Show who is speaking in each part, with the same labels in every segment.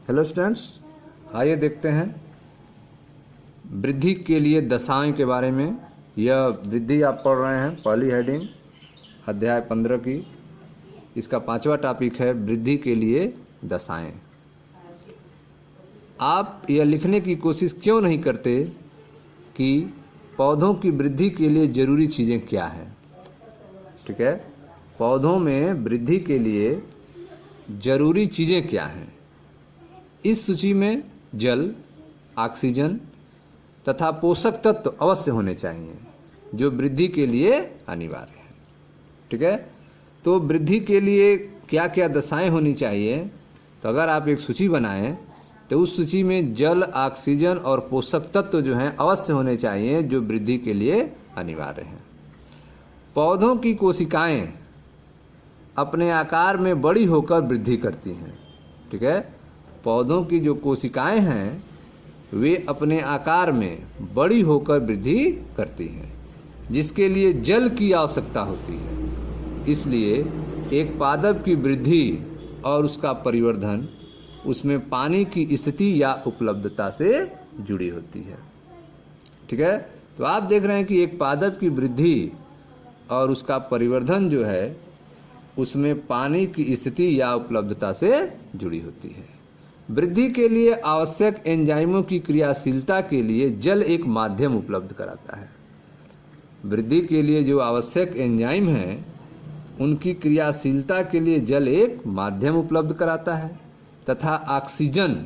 Speaker 1: Hello students, आइए देखते हैं वृद्धि के लिए दशाएं के बारे में। यह वृद्धि आप पढ़ रहे हैं, पहली हेडिंग अध्याय 15 की। इसका 5वां टॉपिक है वृद्धि के लिए दशाएं। आप यह लिखने की कोशिश क्यों नहीं करते कि पौधों की वृद्धि के लिए जरूरी चीज़ें क्या हैं? ठीक है, पौधों में वृद्धि के लिए जरूरी चीज़ें क्या हैं? इस सूची में जल, ऑक्सीजन तथा पोषक तत्व अवश्य होने चाहिए जो वृद्धि के लिए अनिवार्य है। ठीक है, तो वृद्धि के लिए क्या क्या दशाएं होनी चाहिए? तो अगर आप एक सूची बनाएं तो उस सूची में जल, ऑक्सीजन और पोषक तत्व जो हैं अवश्य होने चाहिए जो वृद्धि के लिए अनिवार्य हैं। पौधों की कोशिकाएं अपने आकार में बड़ी होकर वृद्धि करती हैं। ठीक है, पौधों की जो कोशिकाएं हैं वे अपने आकार में बड़ी होकर वृद्धि करती हैं, जिसके लिए जल की आवश्यकता होती है। इसलिए एक पादप की वृद्धि और उसका परिवर्धन उसमें पानी की स्थिति या उपलब्धता से जुड़ी होती है। ठीक है, तो आप देख रहे हैं कि एक पादप की वृद्धि और उसका परिवर्धन जो है उसमें पानी की स्थिति या उपलब्धता से जुड़ी होती है। वृद्धि के लिए आवश्यक एंजाइमों की क्रियाशीलता के लिए जल एक माध्यम उपलब्ध कराता है। वृद्धि के लिए जो आवश्यक एंजाइम हैं उनकी क्रियाशीलता के लिए जल एक माध्यम उपलब्ध कराता है तथा ऑक्सीजन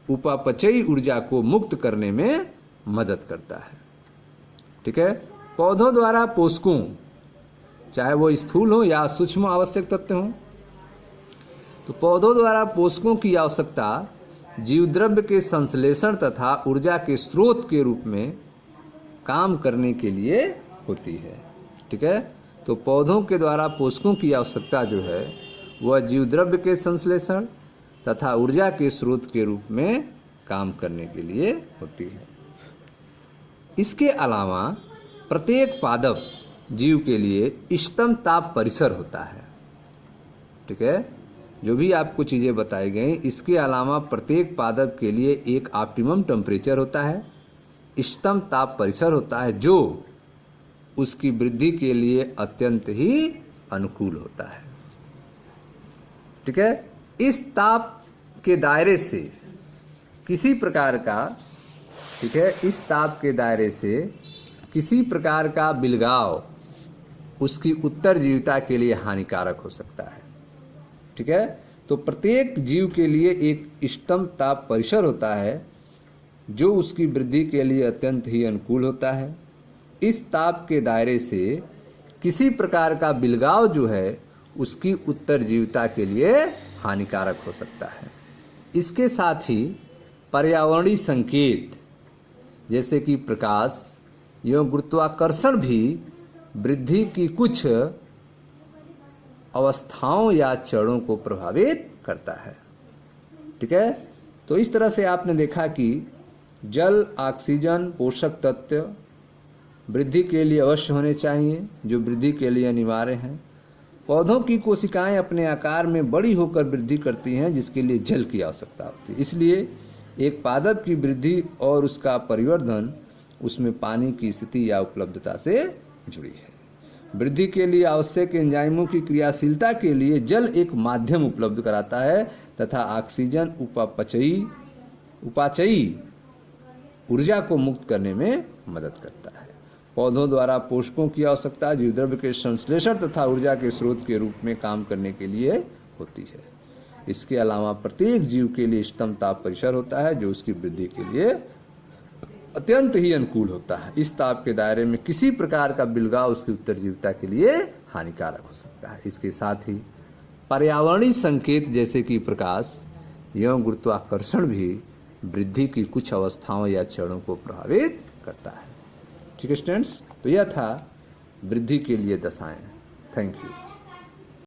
Speaker 1: उपापचयी ऊर्जा को मुक्त करने में मदद करता है। ठीक है, पौधों द्वारा पोषकों, चाहे वो स्थूल हो या सूक्ष्म आवश्यक तत्व हों, तो पौधों द्वारा पोषकों की आवश्यकता जीवद्रव्य के संश्लेषण तथा ऊर्जा के स्रोत के रूप में काम करने के लिए होती है। ठीक है, तो पौधों के द्वारा पोषकों की आवश्यकता जो है वह जीवद्रव्य के संश्लेषण तथा ऊर्जा के स्रोत के रूप में काम करने के लिए होती है। इसके अलावा प्रत्येक पादप जीव के लिए इष्टतम ताप परिसर होता है। ठीक है, जो भी आपको चीज़ें बताई गई, इसके अलावा प्रत्येक पादप के लिए एक ऑप्टिमम टेम्परेचर होता है, इष्टतम ताप परिसर होता है जो उसकी वृद्धि के लिए अत्यंत ही अनुकूल होता है। ठीक है, इस ताप के दायरे से किसी प्रकार का, ठीक है, इस ताप के दायरे से किसी प्रकार का बिलगाव उसकी उत्तरजीविता के लिए हानिकारक हो सकता है। ठीक है, तो प्रत्येक जीव के लिए एक इष्टतम ताप परिसर होता है जो उसकी वृद्धि के लिए अत्यंत ही अनुकूल होता है। इस ताप के दायरे से किसी प्रकार का बिलगाव जो है उसकी उत्तरजीविता के लिए हानिकारक हो सकता है। इसके साथ ही पर्यावरणीय संकेत जैसे कि प्रकाश एवं गुरुत्वाकर्षण भी वृद्धि की कुछ अवस्थाओं या चरणों को प्रभावित करता है। ठीक है, तो इस तरह से आपने देखा कि जल, ऑक्सीजन, पोषक तत्व वृद्धि के लिए अवश्य होने चाहिए जो वृद्धि के लिए अनिवार्य हैं। पौधों की कोशिकाएं अपने आकार में बड़ी होकर वृद्धि करती हैं जिसके लिए जल की आवश्यकता होती है। इसलिए एक पादप की वृद्धि और उसका परिवर्धन उसमें पानी की स्थिति या उपलब्धता से जुड़ी है। वृद्धि के लिए आवश्यक एंजाइमों की क्रियाशीलता के लिए जल एक माध्यम उपलब्ध कराता है तथा ऑक्सीजन उपापचयी ऊर्जा को मुक्त करने में मदद करता है। पौधों द्वारा पोषकों की आवश्यकता जीवद्रव्य के संश्लेषण तथा ऊर्जा के स्रोत के रूप में काम करने के लिए होती है। इसके अलावा प्रत्येक जीव के लिए इष्टतम ताप परिसर होता है जो उसकी वृद्धि के लिए अत्यंत ही अनुकूल होता है। इस ताप के दायरे में किसी प्रकार का बिलगाव उसकी उत्तरजीविता के लिए हानिकारक हो सकता है। इसके साथ ही पर्यावरणीय संकेत जैसे कि प्रकाश एवं गुरुत्वाकर्षण भी वृद्धि की कुछ अवस्थाओं या चरणों को प्रभावित करता है। ठीक है स्टूडेंट्स, तो यह था वृद्धि के लिए दशाएं। Thank you.